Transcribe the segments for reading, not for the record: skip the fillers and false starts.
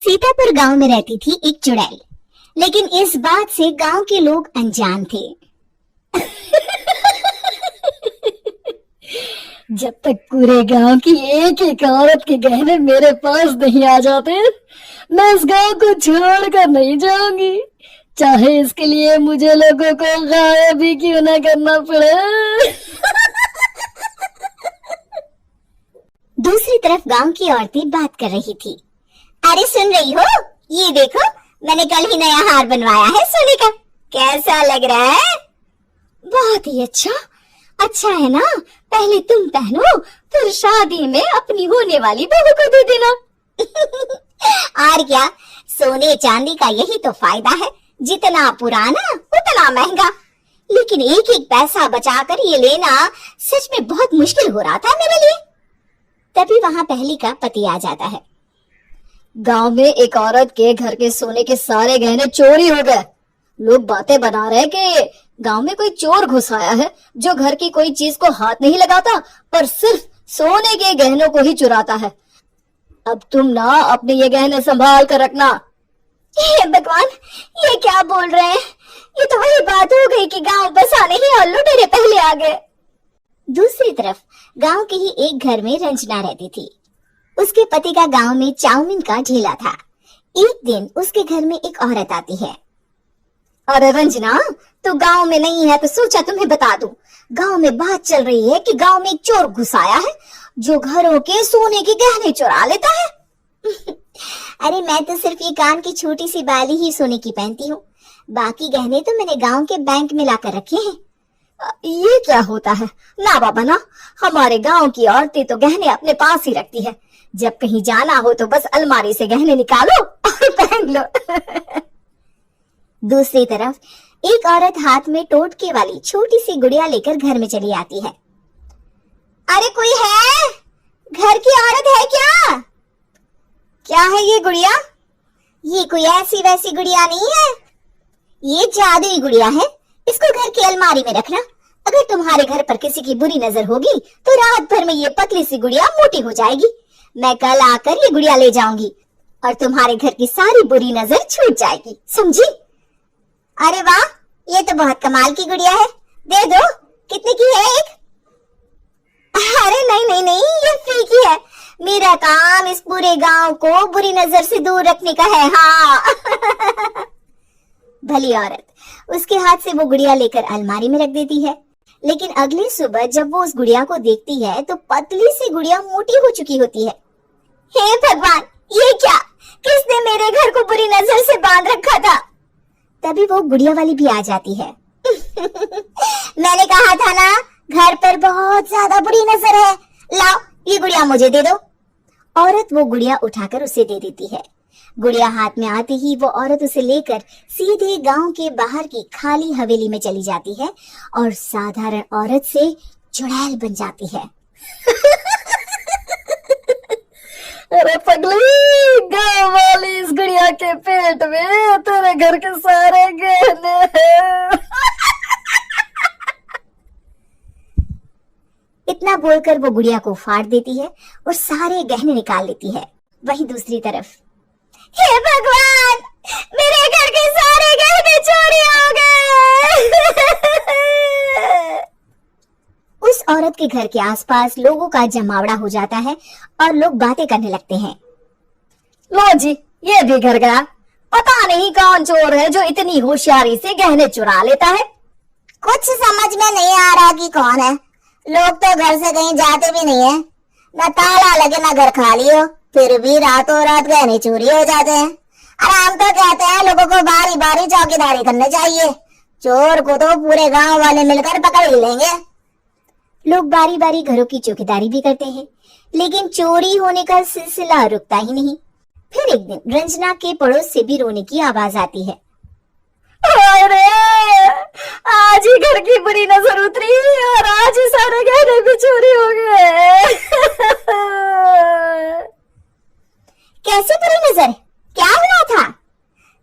सीतापुर गांव में रहती थी एक चुड़ैल, लेकिन इस बात से गांव के लोग अनजान थे। जब तक पूरे गांव की एक एक औरत के गहने मेरे पास नहीं आ जाते, मैं इस गांव को छोड़कर नहीं जाऊंगी, चाहे इसके लिए मुझे लोगों को गायब भी क्यों ना करना पड़े। दूसरी तरफ गांव की औरतें बात कर रही थी। अरे सुन रही हो, ये देखो, मैंने कल ही नया हार बनवाया है सोने का। कैसा लग रहा है? बहुत ही अच्छा। अच्छा है ना, पहले तुम पहनो, फिर शादी में अपनी होने वाली बहू को दे देना। और क्या, सोने चांदी का यही तो फायदा है, जितना पुराना उतना महंगा। लेकिन एक एक पैसा बचाकर ये लेना सच में बहुत मुश्किल हो रहा था मेरे लिए। तभी वहां पहली का पति आ जाता है। गांव में एक औरत के घर के सोने के सारे गहने चोरी हो गए। लोग बातें बना रहे कि गांव में कोई चोर घुस आया है जो घर की कोई चीज को हाथ नहीं लगाता, पर सिर्फ सोने के गहनों को ही चुराता है। अब तुम ना अपने ये गहने संभाल कर रखना। हे भगवान, ये क्या बोल रहे हैं? ये तो वही बात हो गई कि गांव बसाने ही और लुटेरे पहले आ गए। दूसरी तरफ गांव के ही एक घर में रंजना रहती थी। उसके पति का गांव में चाउमीन का ठेला था। एक दिन उसके घर में एक औरत आती है। अरे रंजना, तू गांव में नहीं है तो सोचा तुम्हें बता दूं। गांव में बात चल रही है कि गांव में एक चोर घुस आया है जो घरों के सोने के गहने चुरा लेता है। अरे मैं तो सिर्फ ये कान की छोटी सी बाली ही सोने की पहनती हूँ। बाकी गहने तो मैंने गांव के बैंक में लाकर रखे हैं। ये क्या होता है? ना बाबा ना, हमारे गांव की औरतें तो गहने अपने पास ही रखती है। जब कहीं जाना हो तो बस अलमारी से गहने निकालो और पहन लो। दूसरी तरफ एक औरत हाथ में टोटके वाली छोटी सी गुड़िया लेकर घर में चली आती है। अरे कोई है? घर की औरत है क्या? क्या है ये गुड़िया? ये कोई ऐसी वैसी गुड़िया नहीं है, ये जादुई गुड़िया है। इसको घर की अलमारी में रखना। अगर तुम्हारे घर पर किसी की बुरी नजर होगी तो रात भर में ये पतली सी गुड़िया मोटी हो जाएगी। मैं कल आकर ये गुड़िया ले जाऊंगी और तुम्हारे घर की सारी बुरी नजर छूट जाएगी, समझी? अरे वाह, ये तो बहुत कमाल की गुड़िया है। दे दो। कितने की है एक? अरे नहीं नहीं नहीं, ये फ्री की है। मेरा काम इस पूरे गांव को बुरी नजर से दूर रखने का है। हाँ। भली औरत उसके हाथ से वो गुड़िया लेकर अलमारी में रख देती है। लेकिन अगली सुबह जब वो उस गुड़िया को देखती है तो पतली सी गुड़िया मोटी हो चुकी होती है। हे भगवान, ये क्या? किसने मेरे घर को बुरी नजर से बांध रखा था? तभी वो गुड़िया वाली भी आ जाती है। मैंने कहा था ना, घर पर बहुत ज्यादा बुरी नजर है। लाओ, ये गुड़िया मुझे दे दो। औरत वो गुड़िया उठाकर उसे दे देती है। गुड़िया हाथ में आते ही वो औरत उसे लेकर सीधे गांव के बाहर की खाली हवेली में चली जाती है और साधारण औरत से चुड़ैल बन जाती है। अरे पगली, गाँव वाली इस गुड़िया के पेट में तेरे घर के सारे गहने हैं। इतना बोलकर वो गुड़िया को फाड़ देती है और सारे गहने निकाल लेती है। वहीं दूसरी तरफ, हे भगवान, मेरे घर के सारे गहने चोरी हो गए। उस औरत के घर के आसपास लोगों का जमावड़ा हो जाता है और लोग बातें करने लगते हैं। लो जी, ये भी घर गया। पता नहीं कौन चोर है जो इतनी होशियारी से गहने चुरा लेता है। कुछ समझ में नहीं आ रहा कि कौन है। लोग तो घर से कहीं जाते भी नहीं है, न ताला लगे न घर खाली हो, फिर भी रातों रात गहने चोरी हो जाते हैं। आराम तो कहते हैं लोगों को बारी बारी चौकीदारी करनी चाहिए। चोर को तो पूरे गांव वाले मिलकर पकड़ ही लेंगे। लोग बारी बारी घरों की चौकीदारी भी करते हैं, लेकिन चोरी होने का सिलसिला रुकता ही नहीं। फिर एक दिन रंजना के पड़ोस से भी रोने की आवाज आती है। अरे, आज ही घर की बुरी नजर उतरी और आज ही सारे गहने भी चोरी हो गए। कैसे बुरी नजर? क्या हुआ था?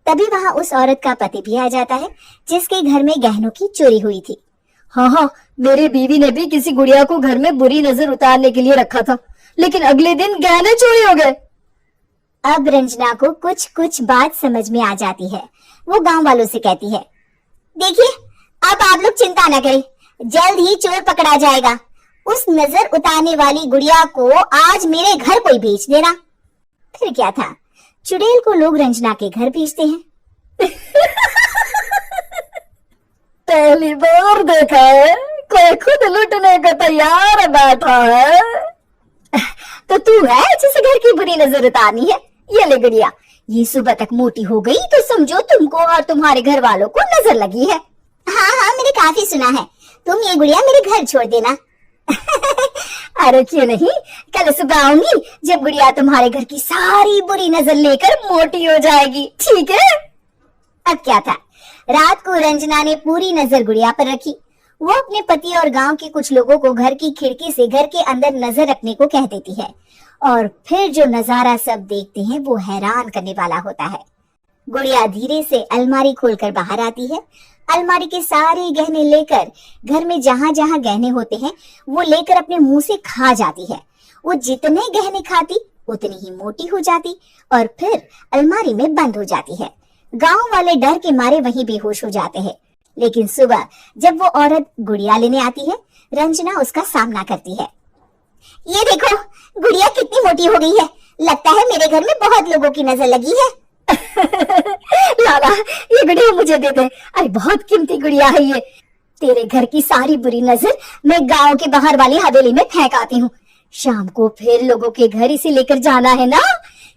तभी वहां उस औरत का पति भी आ जाता है जिसके घर में गहनों की चोरी हुई थी। हाँ, मेरी बीवी ने भी किसी गुड़िया को घर में बुरी नजर उतारने के लिए रखा था, लेकिन अगले दिन गहने चोरी हो गए। अब रंजना को कुछ कुछ बात समझ में आ जाती है। वो गांव वालों से कहती है, देखिए अब आप लोग चिंता न करें, जल्द ही चोर पकड़ा जाएगा। उस नजर उतारने वाली गुड़िया को आज मेरे घर कोई भेज देना। फिर क्या था, चुड़ैल को लोग रंजना के घर भेजते हैं। पहली बार देखा है कोई खुद लुटने को तैयार बैठा है। तो तू है जिसे घर की बुरी नजर उतारनी है? ये ले गुड़िया, ये सुबह तक मोटी हो गई तो समझो तुमको और तुम्हारे घर वालों को नजर लगी है। हाँ हाँ, मैंने काफी सुना है। तुम ये गुड़िया मेरे घर छोड़ देना। अरे क्यों नहीं, कल सुबह आऊंगी जब गुड़िया तुम्हारे घर की सारी बुरी नजर लेकर मोटी हो जाएगी, ठीक है? अब क्या था, रात को रंजना ने पूरी नजर गुड़िया पर रखी। वो अपने पति और गांव के कुछ लोगों को घर की खिड़की से घर के अंदर नजर रखने को कह देती है, और फिर जो नजारा सब देखते हैं वो हैरान करने वाला होता है। गुड़िया धीरे से अलमारी खोलकर बाहर आती है। अलमारी के सारे गहने लेकर घर में जहां जहां गहने होते हैं वो लेकर अपने मुंह से खा जाती है। वो जितने गहने खाती उतनी ही मोटी हो जाती और फिर अलमारी में बंद हो जाती है। गांव वाले डर के मारे वहीं बेहोश हो जाते हैं। लेकिन सुबह जब वो औरत गुड़िया लेने आती है, रंजना उसका सामना करती है। ये देखो, गुड़िया कितनी मोटी हो गई है। लगता है मेरे घर में बहुत लोगों की नजर लगी है। लाला, ये गुड़िया मुझे दे दे। अरे बहुत कीमती गुड़िया है ये। तेरे घर की सारी बुरी नजर मैं गांव के बाहर वाली हवेली में फेंक आती हूँ। शाम को फिर लोगों के घर इसे लेकर जाना है ना।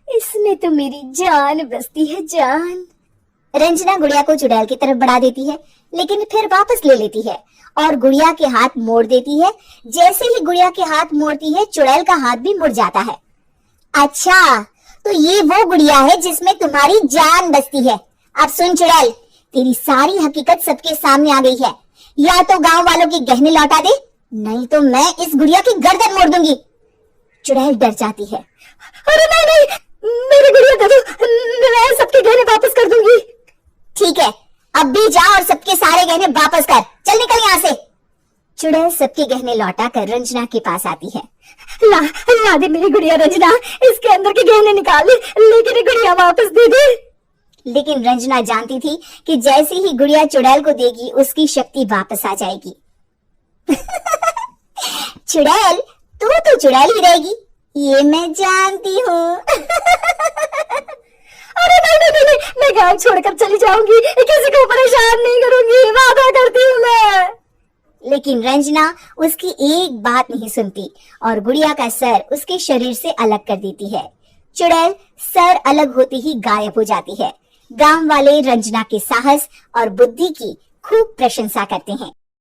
इसमें तो मेरी जान बसती है, जान। रंजना गुड़िया को चुड़ैल की तरफ बढ़ा देती है, लेकिन फिर वापस ले लेती है और गुड़िया के हाथ मोड़ देती है। जैसे ही गुड़िया के हाथ मोड़ती है, चुड़ैल का हाथ भी मुड़ जाता है। अच्छा, तो ये वो गुड़िया है जिसमें तुम्हारी जान बसती है। अब सुन चुड़ैल, तेरी सारी हकीकत सबके सामने आ गई है। या तो गांव वालों के गहने लौटा दे, नहीं तो मैं इस गुड़िया की गर्दन मोड़ दूंगी। चुड़ैल डर जाती है। अरे नहीं नहीं, मेरी गुड़िया दे दो, मैं सबके गहने वापस कर दूंगी। ठीक है, अब भी जा और सबके सारे गहने वापस कर। चल निकल यहाँ से। चुड़ैल सबके गहने लौटा कर रंजना के पास आती है। ला दे मेरी गुड़िया रंजना, इसके अंदर के गहने निकाल ले, लेकिन ये गुड़िया वापस दे दे। लेकिन रंजना जानती थी कि जैसे ही गुड़िया चुड़ैल को देगी उसकी शक्ति वापस आ जाएगी। चुड़ैल, तू तो चुड़ैल ही रहेगी, ये मैं जानती हूँ। अरे नहीं, मैं गांव छोड़कर चली जाऊंगी, किसी को परेशान नहीं करूंगी, वादा करती हूँ मैं। लेकिन रंजना उसकी एक बात नहीं सुनती और गुड़िया का सर उसके शरीर से अलग कर देती है। चुड़ैल सर अलग होते ही गायब हो जाती है। गांव वाले रंजना के साहस और बुद्धि की खूब प्रशंसा करते हैं।